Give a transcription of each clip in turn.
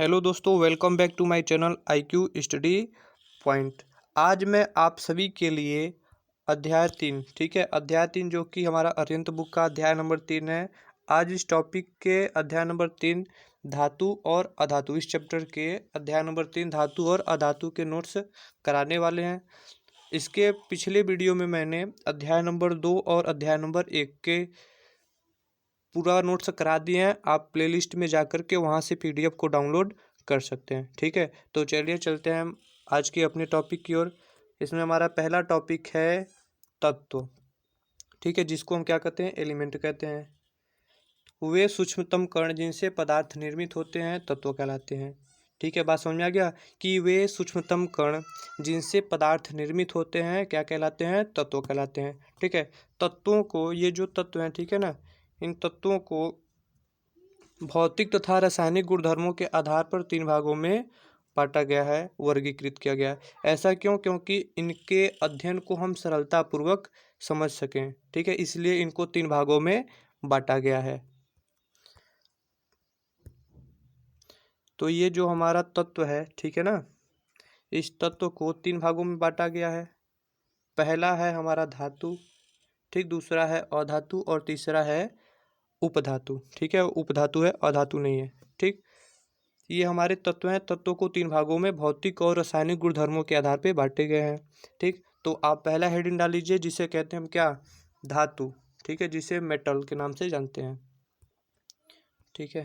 Hello दोस्तों, welcome back to my channel IQ study point. आज मैं आप सभी के लिए अध्याय 3, ठीक है, अध्याय 3 जो कि हमारा अरिहंत बुक का अध्याय नंबर 3 है। आज इस टॉपिक के अध्याय नंबर 3 धातु और अधातु, इस चैप्टर के अध्याय नंबर 3 धातु और अधातु के नोट्स कराने वाले हैं। इसके पिछले वीडियो में मैंने अध्याय नंबर 2 और अध्याय नंबर 1 के पूरा नोट्स करा दिए हैं। आप प्लेलिस्ट में जा कर के वहाँ से PDF को डाउनलोड कर सकते हैं, ठीक है। तो चलिए चलते हैं हम आज के अपने टॉपिक की ओर। इसमें हमारा पहला टॉपिक है तत्व, ठीक है, जिसको हम क्या कहते हैं, एलिमेंट कहते हैं। वे सूक्ष्मतम कण जिनसे पदार्थ निर्मित होते हैं तत्व कहलाते हैं, ठीक है। बात समझ में आ गया कि वे सूक्ष्मतम कण जिनसे पदार्थ निर्मित होते हैं क्या कहलाते हैं, तत्व कहलाते हैं, ठीक है। तत्वों को, ये जो तत्व हैं, ठीक है ना, इन तत्वों को भौतिक तथा रासायनिक गुणधर्मों के आधार पर 3 भागों में बांटा गया है, वर्गीकृत किया गया है। ऐसा क्यों? क्योंकि इनके अध्ययन को हम सरलतापूर्वक समझ सकें, ठीक है, इसलिए इनको 3 भागों में बांटा गया है। तो ये जो हमारा तत्व है, ठीक है ना, इस तत्व को 3 भागों में बांटा गया है। पहला है हमारा धातु, ठीक, दूसरा है अधातु और तीसरा है उपधातु, ठीक है। उपधातु है, अधातु नहीं है, ठीक। ये हमारे तत्व हैं। तत्वों को 3 भागों में भौतिक और रासायनिक गुणधर्मों के आधार पर बांटे गए हैं, ठीक। तो आप पहला हेडिंग डाल लीजिए, जिसे कहते हैं हम क्या, धातु, ठीक है, जिसे मेटल के नाम से जानते हैं, ठीक है।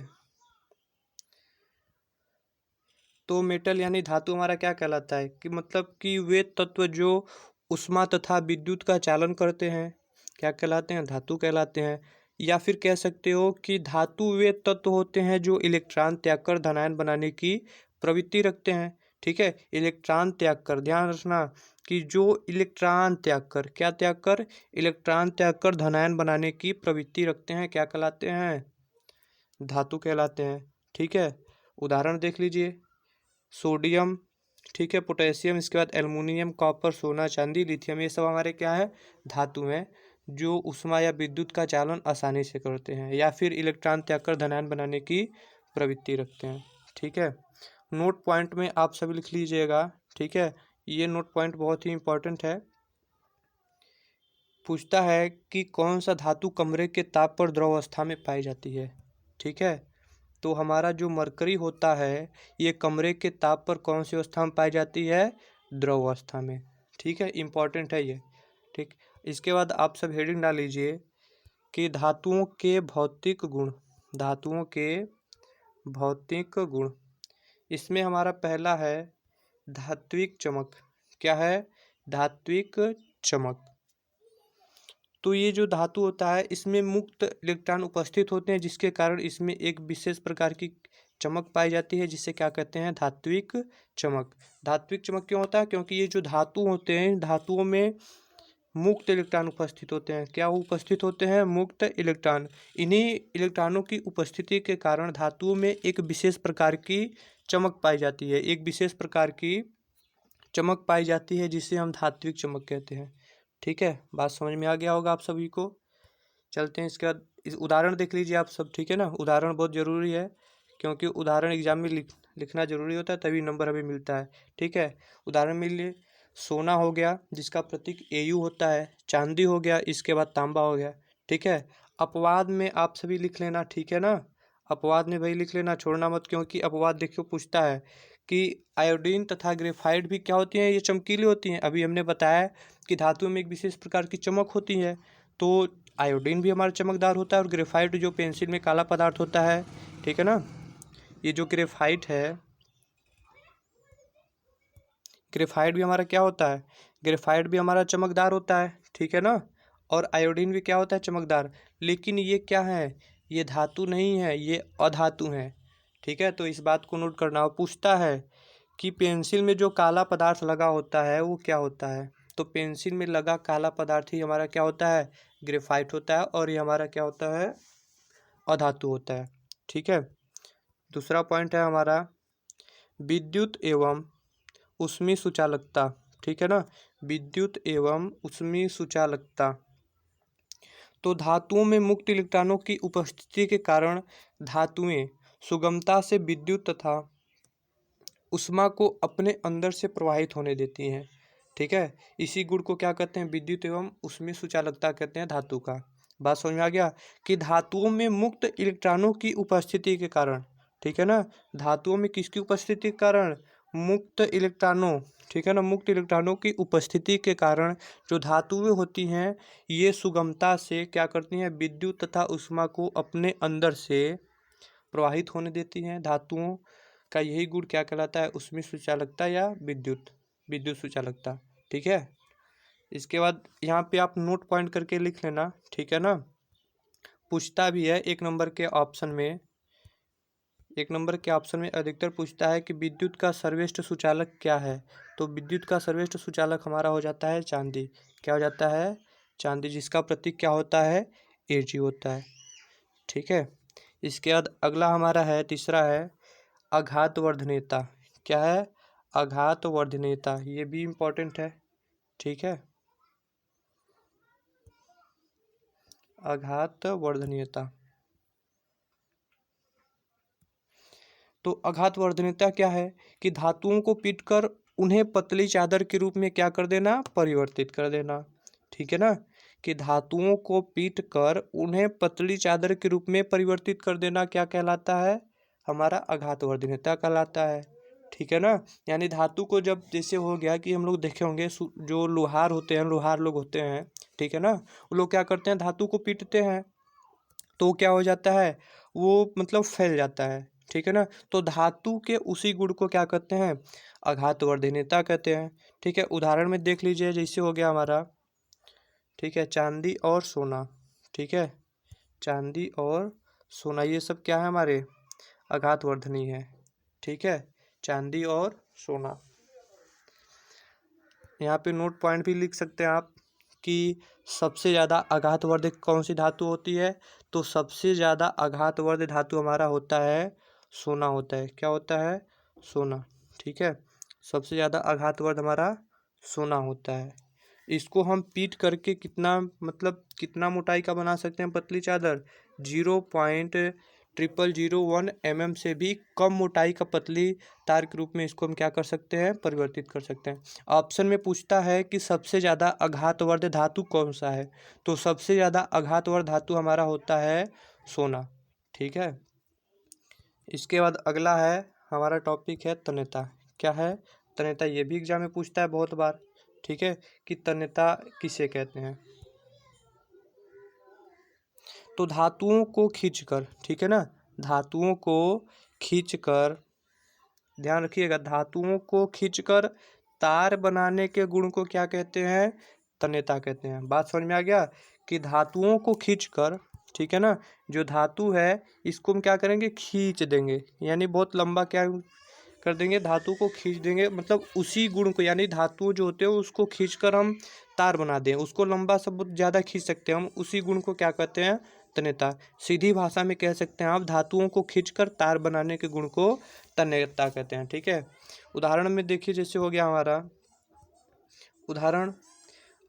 तो मेटल यानी धातु हमारा क्या कहलाता है कि मतलब कि वे तत्व जो ऊष्मा तथा विद्युत का चालन करते हैं क्या कहलाते हैं, धातु कहलाते हैं। या फिर कह सकते हो कि धातु वे तत्व होते हैं जो इलेक्ट्रॉन त्याग कर धनायन बनाने की प्रवृत्ति रखते हैं, ठीक है। इलेक्ट्रॉन त्याग कर, ध्यान रखना कि जो इलेक्ट्रॉन त्याग कर, क्या त्याग कर, इलेक्ट्रॉन त्याग कर धनायन बनाने की प्रवृत्ति रखते हैं, क्या कहलाते हैं, धातु कहलाते हैं, ठीक है। उदाहरण देख लीजिए, सोडियम, ठीक है, पोटेशियम, इसके बाद एल्युमिनियम, कॉपर, सोना, चांदी, लिथियम, ये सब हमारे क्या है, धातु हैं जो ऊष्मा या विद्युत का चालन आसानी से करते हैं या फिर इलेक्ट्रॉन त्याग कर धनायन बनाने की प्रवृत्ति रखते हैं, ठीक है। नोट पॉइंट में आप सभी लिख लीजिएगा, ठीक है, ये नोट पॉइंट बहुत ही इंपॉर्टेंट है। पूछता है कि कौन सा धातु कमरे के ताप पर द्रव अवस्था में पाई जाती है, ठीक है। तो हमारा जो मरकरी होता है ये कमरे के ताप पर कौन सी अवस्था में पाई जाती है, द्रव अवस्था में, ठीक है, इंपॉर्टेंट है ये, ठीक। इसके बाद आप सब हेडिंग डाल लीजिए कि धातुओं के भौतिक गुण, धातुओं के भौतिक गुण। इसमें हमारा पहला है धात्विक चमक, क्या है, धात्विक चमक। तो ये जो धातु होता है इसमें मुक्त इलेक्ट्रॉन उपस्थित होते हैं जिसके कारण इसमें एक विशेष प्रकार की चमक पाई जाती है जिसे क्या कहते हैं, धात्विक चमक। धात्विक चमक क्यों होता है? क्योंकि ये जो धातु होते हैं, धातुओं में मुक्त इलेक्ट्रॉन उपस्थित होते हैं। क्या उपस्थित होते हैं? मुक्त इलेक्ट्रॉन। इन्हीं इलेक्ट्रॉनों की उपस्थिति के कारण धातुओं में एक विशेष प्रकार की चमक पाई जाती है, एक विशेष प्रकार की चमक पाई जाती है जिसे हम धात्विक चमक कहते हैं, ठीक है। बात समझ में आ गया होगा आप सभी को। चलते हैं इसके बाद इस उदाहरण देख लीजिए आप सब, ठीक है ना। उदाहरण बहुत ज़रूरी है क्योंकि उदाहरण एग्जाम में लिखना ज़रूरी होता है, तभी नंबर हमें मिलता है, ठीक है। उदाहरण मिल लिए, सोना हो गया जिसका प्रतीक AU होता है, चांदी हो गया, इसके बाद तांबा हो गया, ठीक है। अपवाद में आप सभी लिख लेना, ठीक है ना। अपवाद में भाई लिख लेना, छोड़ना मत, क्योंकि अपवाद देखियो पूछता है कि आयोडीन तथा ग्रेफाइट भी क्या होती हैं, ये चमकीली होती हैं। अभी हमने बताया कि धातु में एक विशेष प्रकार की चमक होती है, तो आयोडीन भी हमारा चमकदार होता है और ग्रेफाइट जो पेंसिल में काला पदार्थ होता है, ठीक है ना, ये जो ग्रेफाइट है, ग्रेफाइट भी हमारा क्या होता है, ग्रेफाइट भी हमारा चमकदार होता है, ठीक है ना। और आयोडीन भी क्या होता है, चमकदार। लेकिन ये क्या है, ये धातु नहीं है, ये अधातु है, ठीक है। तो इस बात को नोट करना। पूछता है कि पेंसिल में जो काला पदार्थ लगा होता है वो क्या होता है, तो पेंसिल में लगा काला पदार्थ ही हमारा क्या होता है, ग्रेफाइट होता है, और ये हमारा क्या होता है, अधातु होता है, ठीक है। दूसरा पॉइंट है हमारा विद्युत एवं ऊष्मीय सुचालकता, ठीक है ना, विद्युत एवं ऊष्मीय सुचालकता। तो धातुओं में मुक्त इलेक्ट्रॉनों की उपस्थिति के कारण धातुएं सुगमता से विद्युत तथा ऊष्मा को अपने अंदर से प्रवाहित होने देती हैं। ठीक है, इसी गुण को क्या कहते हैं? विद्युत एवं ऊष्मीय सुचालकता कहते हैं धातु का। बात समझ में आ गया कि धातुओं में मुक्त इलेक्ट्रॉनों की उपस्थिति के कारण, ठीक है ना, धातुओं में किसकी उपस्थिति के कारण? मुक्त इलेक्ट्रॉनों, ठीक है ना, मुक्त इलेक्ट्रॉनों की उपस्थिति के कारण जो धातुएं होती हैं ये सुगमता से क्या करती हैं? विद्युत तथा ऊष्मा को अपने अंदर से प्रवाहित होने देती हैं। धातुओं का यही गुण क्या कहलाता है? ऊष्मीय सुचालकता या विद्युत विद्युत सुचालकता। ठीक है, इसके बाद यहाँ पे आप नोट पॉइंट करके लिख लेना, ठीक है ना। पूछता भी है एक नंबर के ऑप्शन में, एक नंबर के ऑप्शन में अधिकतर पूछता है कि विद्युत का सर्वश्रेष्ठ सुचालक क्या है। तो विद्युत का सर्वश्रेष्ठ सुचालक हमारा हो जाता है चांदी। क्या हो जाता है? चांदी, जिसका प्रतीक क्या होता है? Ag होता है। ठीक है, इसके बाद अगला हमारा है, तीसरा है आघातवर्धनीयता। क्या है? आघातवर्धनीयता, ये भी इम्पोर्टेंट है। ठीक है, आघातवर्धनीयता। तो आघातवर्धनीयता क्या है कि धातुओं को पीटकर उन्हें पतली चादर के रूप में क्या कर देना? परिवर्तित कर देना। ठीक है ना, कि धातुओं को पीटकर उन्हें पतली चादर के रूप में परिवर्तित कर देना क्या कहलाता है? हमारा आघातवर्धनीयता कहलाता है। ठीक है ना, यानी धातु को जब जैसे हो गया कि हम लोग देखे होंगे जो लोहार होते हैं, लोहार लोग होते हैं, ठीक है ना, वो लोग क्या करते हैं? धातु को पीटते हैं तो क्या हो जाता है? वो मतलब फैल जाता है। ठीक है ना, तो धातु के उसी गुण को क्या कहते हैं? आघातवर्धनीयता कहते हैं। ठीक है, उदाहरण में देख लीजिए, जैसे हो गया हमारा, ठीक है, चांदी और सोना। ठीक है, चांदी और सोना ये सब क्या है? हमारे आघातवर्धनीय है। ठीक है, चांदी और सोना। यहाँ पे नोट पॉइंट भी लिख सकते हैं आप कि सबसे ज़्यादा आघातवर्धक कौन सी धातु होती है? तो सबसे ज़्यादा आघातवर्ध धातु हमारा होता है सोना होता है। क्या होता है? सोना। ठीक है, सबसे ज़्यादा आघातवर्ध हमारा सोना होता है। इसको हम पीट करके कितना मतलब कितना मोटाई का बना सकते हैं? पतली चादर 0.0001 mm से भी कम मोटाई का पतली तार के रूप में इसको हम क्या कर सकते हैं? परिवर्तित कर सकते हैं। ऑप्शन में पूछता है कि सबसे ज़्यादा आघातवर्ध धातु कौन सा है? तो सबसे ज़्यादा आघातवर्ध धातु हमारा होता है सोना। ठीक है, इसके बाद अगला है हमारा टॉपिक है तन्यता। क्या है? तन्यता, ये भी एग्जाम में पूछता है बहुत बार। ठीक है, कि तन्यता किसे कहते हैं? तो धातुओं को खींचकर, ठीक है ना, धातुओं को खींचकर, ध्यान रखिएगा, धातुओं को खींचकर तार बनाने के गुण को क्या कहते हैं? तन्यता कहते हैं। बात समझ में आ गया कि धातुओं को खींचकर, ठीक है ना, जो धातु है इसको हम क्या करेंगे? खींच देंगे, यानी बहुत लंबा क्या कर देंगे? धातु को खींच देंगे, मतलब उसी गुण को, यानी धातु जो होते हैं उसको खींचकर हम तार बना दें, उसको लंबा सब बहुत ज़्यादा खींच सकते हैं हम, उसी गुण को क्या कहते हैं? तन्यता। सीधी भाषा में कह सकते हैं आप, धातुओं को खींचकर तार बनाने के गुण को तन्यता कहते हैं। ठीक है, उदाहरण में देखिए, जैसे हो गया हमारा उदाहरण,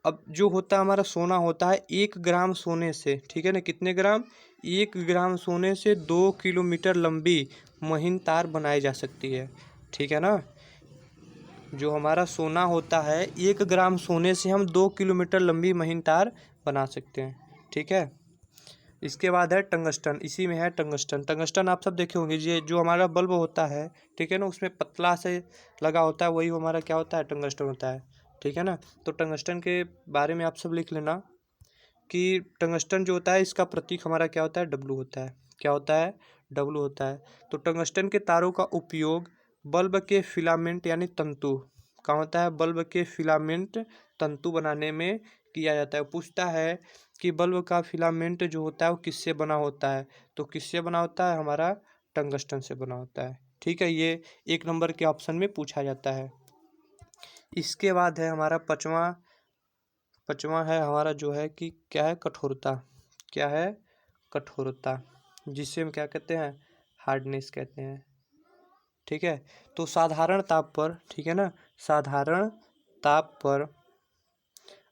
अब जो होता है हमारा सोना होता है 1 ग्राम सोने से, ठीक है ना, कितने ग्राम? 1 ग्राम सोने से 2 किलोमीटर लंबी महीन तार बनाई जा सकती है। ठीक है ना, जो हमारा सोना होता है 1 ग्राम सोने से हम 2 किलोमीटर लंबी महीन तार बना सकते हैं। ठीक है, इसके बाद है टंगस्टन। इसी में है टंगस्टन। टंगस्टन आप सब देखे होंगे, ये जो हमारा बल्ब होता है, ठीक है ना, उसमें पतला से लगा होता है, वही हमारा क्या होता है? टंगस्टन होता है। ठीक है ना, तो टंगस्टन के बारे में आप सब लिख लेना कि टंगस्टन जो होता है इसका प्रतीक हमारा क्या होता है? डब्लू होता है। क्या होता है? डब्लू होता है। तो टंगस्टन के तारों का उपयोग बल्ब के फिलामेंट यानी तंतु, कहाँ होता है? बल्ब के फिलामेंट तंतु बनाने में किया जाता है। पूछता है कि बल्ब का फिलामेंट जो होता है वो किससे बना होता है? तो किससे बना होता है? हमारा टंगस्टन से बना होता है। ठीक है, ये 1 नंबर के ऑप्शन में पूछा जाता है। इसके बाद है हमारा पाँचवा है हमारा जो है कि क्या है? कठोरता। क्या है? कठोरता, जिसे हम क्या कहते हैं? हार्डनेस कहते हैं। ठीक है, तो साधारण ताप पर, ठीक है ना, साधारण ताप पर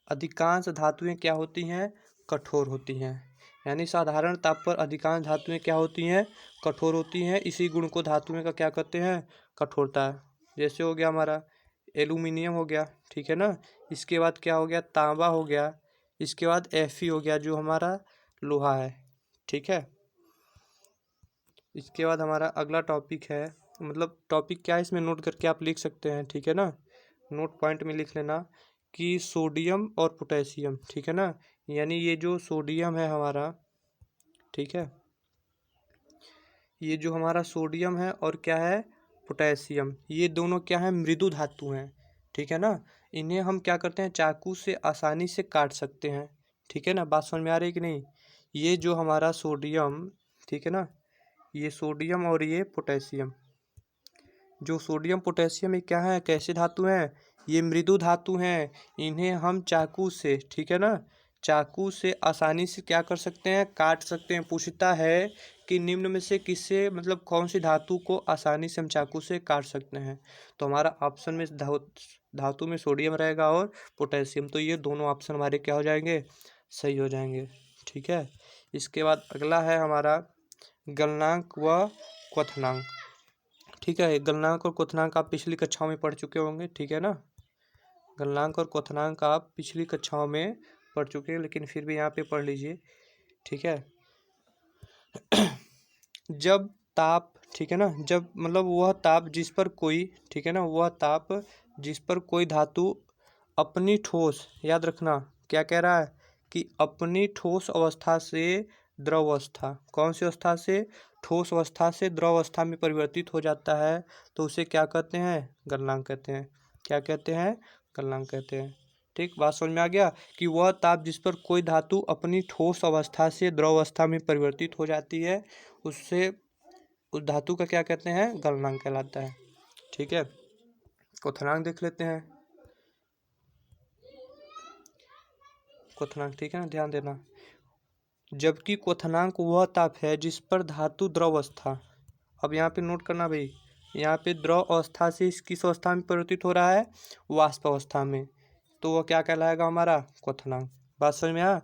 अधिकांश धातुएं क्या होती हैं? कठोर होती हैं। यानी साधारण ताप पर अधिकांश धातुएं क्या होती हैं? कठोर होती हैं। इसी गुण को धातुएं का क्या कहते हैं? कठोरता जैसे हो गया हमारा एल्यूमिनियम हो गया, ठीक है ना। इसके बाद क्या हो गया, तांबा हो गया। इसके बाद Fe हो गया जो हमारा लोहा है, ठीक है। इसके बाद हमारा अगला टॉपिक है, मतलब टॉपिक क्या है इसमें नोट करके आप लिख सकते हैं, ठीक है ना। नोट पॉइंट में लिख लेना कि सोडियम और पोटेशियम, ठीक है ना। यानी ये जो सोडियम है हमारा, ठीक है, ये जो हमारा सोडियम है और क्या है पोटेशियम, ये दोनों क्या है, मृदु धातु हैं, ठीक है ना। इन्हें हम क्या करते हैं, चाकू से आसानी से काट सकते हैं, ठीक है ना। बात समझ में आ रही है कि नहीं। ये जो हमारा सोडियम, ठीक है ना, ये सोडियम और ये पोटेशियम, जो सोडियम पोटेशियम ये क्या है, कैसे धातु हैं, ये मृदु धातु हैं। इन्हें हम चाकू से, ठीक है ना, चाकू से आसानी से क्या कर सकते हैं, काट सकते हैं। पूछता है कि निम्न में से किससे, मतलब कौन सी धातु को आसानी से हम चाकू से काट सकते हैं। तो हमारा ऑप्शन में धातु में सोडियम रहेगा और पोटेशियम, तो ये दोनों ऑप्शन हमारे क्या हो जाएंगे, सही हो जाएंगे, ठीक है। इसके बाद अगला है हमारा गलनांक व क्वथनांक, ठीक है। गलनांक और क्वथनांक आप पिछली कक्षाओं में पढ़ चुके होंगे, ठीक है ना। गलनांक और क्वथनांक आप पिछली कक्षाओं में पढ़ चुके हैं, लेकिन फिर भी यहाँ पे पढ़ लीजिए, ठीक है। जब ताप, ठीक है ना, जब मतलब वह ताप जिस पर कोई, ठीक है ना, वह ताप जिस पर कोई धातु अपनी ठोस, याद रखना क्या कह रहा है कि अपनी ठोस अवस्था से द्रव अवस्था, कौन सी अवस्था से, ठोस अवस्था से द्रव अवस्था में परिवर्तित हो जाता है, तो उसे क्या कहते हैं, गलनांक कहते हैं। क्या कहते हैं, गलनांक कहते हैं, ठीक। बात समझ में आ गया कि वह ताप जिस पर कोई धातु अपनी ठोस अवस्था से द्रव अवस्था में परिवर्तित हो जाती है, उससे उस धातु का क्या कहते हैं, गलनांक कहलाता है, ठीक है। क्वथनांक देख लेते हैं, क्वथनांक, ठीक है ना, ध्यान देना। जबकि क्वथनांक वह ताप है जिस पर धातु द्रव अवस्था, अब यहाँ पे नोट करना भाई, यहाँ पे द्रव अवस्था से किस अवस्था में परिवर्तित हो रहा है, वाष्प अवस्था में, तो वह क्या कहलाएगा, हमारा क्वथनांक। बात समझ में आया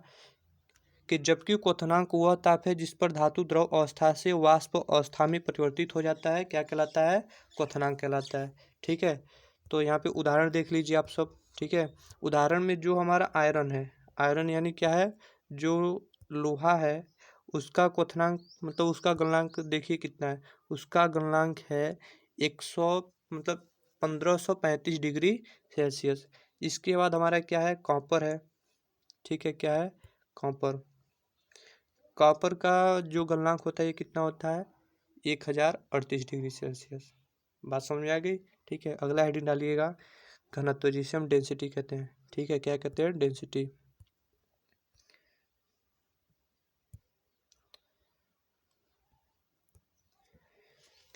कि जबकि क्वथनांक वह ताप है जिस पर धातु द्रव अवस्था से वाष्प अवस्था में परिवर्तित हो जाता है, क्या कहलाता है, क्वथनांक कहलाता है, ठीक है। तो यहाँ पे उदाहरण देख लीजिए आप सब, ठीक है। उदाहरण में जो हमारा आयरन है, आयरन यानी क्या है, जो लोहा है, उसका क्वथनांक मतलब उसका गलनांक देखिए कितना है, उसका गलनांक है 100, मतलब 1535 डिग्री सेल्सियस। इसके बाद हमारा क्या है, कॉपर है, ठीक है, क्या है, कॉपर। कॉपर का जो गलनांक होता है ये कितना होता है, 1038 डिग्री सेल्सियस। बात समझ में आ गई, ठीक है। अगला हेडिंग डालिएगा घनत्व, जिसे हम डेंसिटी कहते हैं, ठीक है। क्या कहते हैं, डेंसिटी।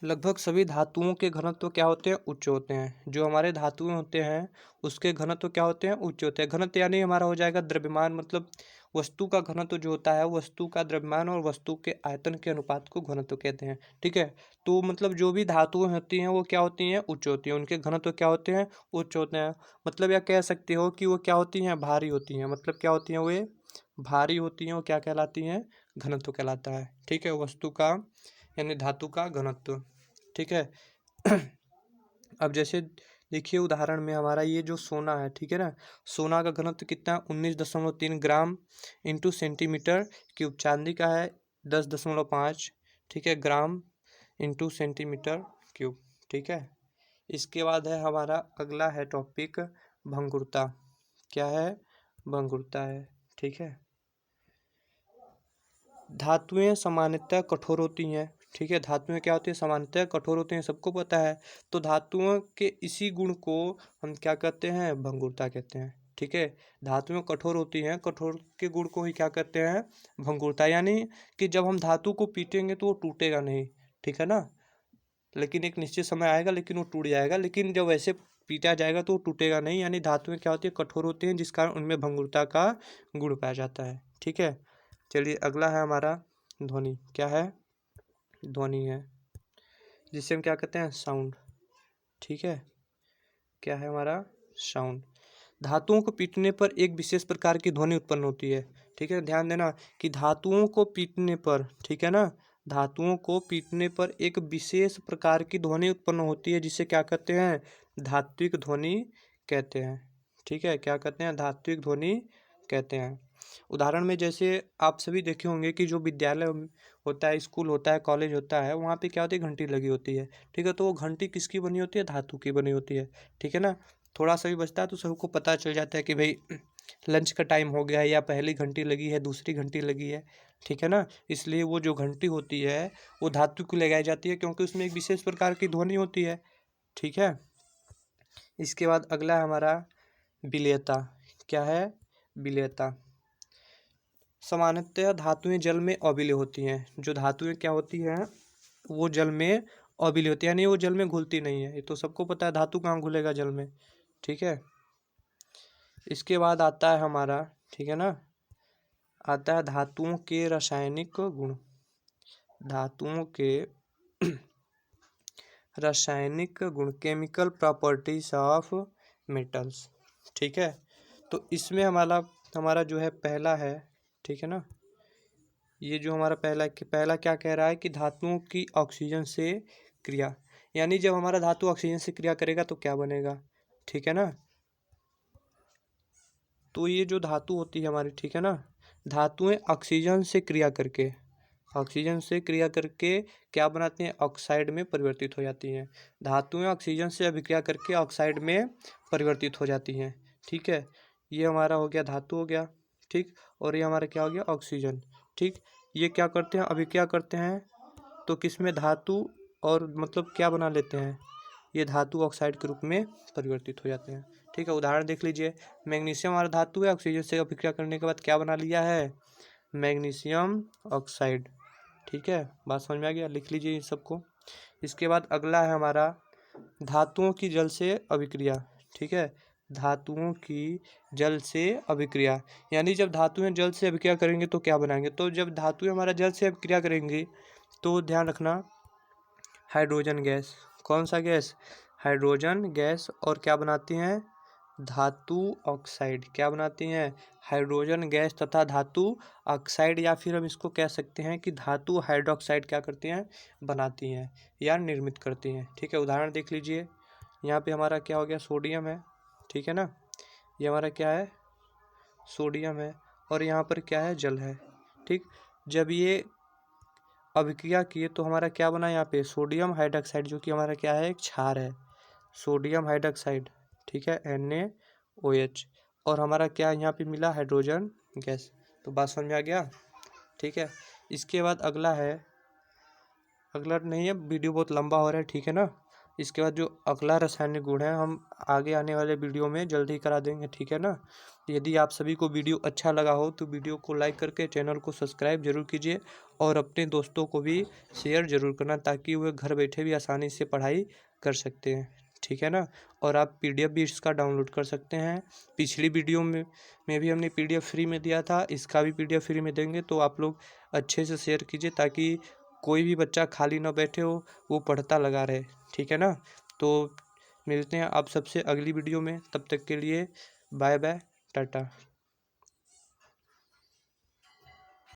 लगभग सभी धातुओं के घनत्व क्या होते हैं, उच्च होते हैं। जो हमारे धातुएं होते हैं उसके घनत्व क्या होते हैं, उच्च होते हैं। घनत्व यानी हमारा हो जाएगा द्रव्यमान, मतलब वस्तु का घनत्व जो होता है, वस्तु का द्रव्यमान और वस्तु के आयतन के अनुपात को घनत्व कहते हैं, ठीक है। तो मतलब जो भी धातुएं होती हैं वो क्या होती हैं, उच्च होती हैं, उनके घनत्व क्या होते हैं, उच्च होते हैं। मतलब या कह सकते हो कि वो क्या होती हैं, भारी होती हैं। मतलब क्या होती हैं, वे भारी होती हैं, वो क्या कहलाती हैं, घनत्व कहलाता है, ठीक है। वस्तु का यानी धातु का घनत्व, ठीक है। अब जैसे देखिए उदाहरण में हमारा ये जो सोना है, ठीक है ना, सोना का घनत्व कितना, 19.3 ग्राम इंटू सेंटीमीटर क्यूब। चांदी का है 10.5, ठीक है, ग्राम इंटू सेंटीमीटर क्यूब, ठीक है। इसके बाद है हमारा अगला है टॉपिक भंगुरता। क्या है, भंगुरता है, ठीक है। धातुएं सामान्यतः कठोर होती हैं, ठीक है। धातुएं क्या होती हैं, सामान्यतः कठोर होती हैं, सबको पता है। तो धातुओं के इसी गुण को हम क्या कहते हैं, भंगुरता कहते हैं, ठीक है। धातुएं कठोर होती हैं, कठोर के गुण को ही क्या कहते हैं, भंगुरता। यानी कि जब हम धातु को पीटेंगे तो वो टूटेगा नहीं, ठीक है ना, लेकिन एक निश्चित समय आएगा लेकिन वो टूट जाएगा, लेकिन जब वैसे पीटा जाएगा तो वो टूटेगा नहीं। यानी धातुएं क्या होती है, कठोर होती हैं, जिस कारण उनमें भंगुरता का गुण पाया जाता है, ठीक है। चलिए अगला है हमारा ध्वनि। क्या है, ध्वनि है, जिसे हम क्या कहते हैं, साउंड, ठीक है। क्या है हमारा, साउंड। धातुओं को पीटने पर एक विशेष प्रकार की ध्वनि उत्पन्न होती है, ठीक है। ध्यान देना कि धातुओं को पीटने पर, ठीक है ना, धातुओं को पीटने पर एक विशेष प्रकार की ध्वनि उत्पन्न होती है जिसे क्या कहते हैं, धात्विक ध्वनि कहते हैं। ठीक है, क्या कहते हैं, धात्विक ध्वनि कहते हैं। उदाहरण में जैसे आप सभी देखे होंगे कि जो विद्यालय होता है, स्कूल होता है, कॉलेज होता है, वहाँ पे क्या होती है, घंटी लगी होती है। ठीक है, तो वो घंटी किसकी बनी होती है, धातु की बनी होती है। ठीक है ना, थोड़ा सा भी बचता है तो सबको पता चल जाता है कि भाई लंच का टाइम हो गया है, या पहली घंटी लगी है, दूसरी घंटी लगी है। ठीक है ना, इसलिए वो जो घंटी होती है वो धातु की लगाई जाती है, क्योंकि उसमें एक विशेष प्रकार की ध्वनि होती है। ठीक है, इसके बाद अगला है हमारा विलेयता। क्या है, विलेयता। सामान्यतः धातुएं जल में अविलेय होती हैं। जो धातुएं क्या होती हैं, वो जल में अविलेय होती है, यानी वो जल में घुलती नहीं है। ये तो सबको पता है, धातु कहाँ घुलेगा जल में। ठीक है, इसके बाद आता है हमारा, ठीक है ना, आता है धातुओं के रासायनिक गुण। धातुओं के रासायनिक गुण, केमिकल प्रॉपर्टीज ऑफ मेटल्स। ठीक है, तो इसमें हमारा जो है पहला है, ठीक है ना, ये जो हमारा पहला क्या कह रहा है कि धातुओं की ऑक्सीजन से क्रिया, यानी जब हमारा धातु ऑक्सीजन से क्रिया करेगा तो क्या बनेगा। ठीक है ना, तो ये जो धातु होती है हमारी, ठीक है ना, धातुएं ऑक्सीजन से क्रिया करके क्या बनाती हैं, ऑक्साइड में परिवर्तित हो जाती हैं। धातुएं ऑक्सीजन से अभिक्रिया करके ऑक्साइड में परिवर्तित हो जाती हैं। ठीक है, ये हमारा हो गया धातु हो गया। ठीक, और ये हमारा क्या हो गया, ऑक्सीजन। ठीक, ये क्या करते हैं, अभिक्रिया करते हैं तो किसमें, धातु, और मतलब क्या बना लेते हैं, ये धातु ऑक्साइड के रूप में परिवर्तित हो जाते हैं। ठीक है, उदाहरण देख लीजिए, मैग्नीशियम हमारा धातु है, ऑक्सीजन से अभिक्रिया करने के बाद क्या बना लिया है, मैग्नीशियम ऑक्साइड। ठीक है, बात समझ में आ गया, लिख लीजिए इन सबको। इसके बाद अगला है हमारा धातुओं की जल से अभिक्रिया। ठीक है, धातुओं की जल से अभिक्रिया, यानी जब धातुएं जल से अभिक्रिया करेंगे तो क्या बनाएंगे, तो जब धातुएं हमारा जल से अभिक्रिया करेंगी तो ध्यान रखना, हाइड्रोजन गैस, कौन सा गैस, हाइड्रोजन गैस, और क्या बनाती हैं, धातु ऑक्साइड। क्या बनाती हैं, हाइड्रोजन गैस तथा धातु ऑक्साइड, या फिर हम इसको कह सकते हैं कि धातु हाइड्रोक्साइड क्या करती हैं, बनाती हैं या निर्मित करती हैं। ठीक है, उदाहरण देख लीजिए, यहाँ पे हमारा क्या हो गया, सोडियम है। ठीक है ना, ये हमारा क्या है, सोडियम है, और यहाँ पर क्या है, जल है। ठीक, जब ये अभिक्रिया किए तो हमारा क्या बना, यहाँ पे सोडियम हाइड्रोक्साइड, जो कि हमारा क्या है, एक क्षार है, सोडियम हाइड्रोक्साइड। ठीक है, NaOH, और हमारा क्या यहाँ पे मिला, हाइड्रोजन गैस। तो बात समझ में आ गया। ठीक है, इसके बाद अगला नहीं है, वीडियो बहुत लंबा हो रहा है। ठीक है ना, इसके बाद जो अगला रासायनिक गुण है हम आगे आने वाले वीडियो में जल्दी करा देंगे। ठीक है ना, यदि आप सभी को वीडियो अच्छा लगा हो तो वीडियो को लाइक करके चैनल को सब्सक्राइब जरूर कीजिए, और अपने दोस्तों को भी शेयर जरूर करना, ताकि वे घर बैठे भी आसानी से पढ़ाई कर सकते हैं। ठीक है ना, और आप PDF भी इसका डाउनलोड कर सकते हैं। पिछली वीडियो में भी हमने PDF फ्री में दिया था, इसका भी PDF फ्री में देंगे, तो आप लोग अच्छे से शेयर कीजिए, ताकि कोई भी बच्चा खाली ना बैठे हो, वो पढ़ता लगा रहे। ठीक है ना, तो मिलते हैं आप सबसे अगली वीडियो में, तब तक के लिए बाय बाय, टाटा।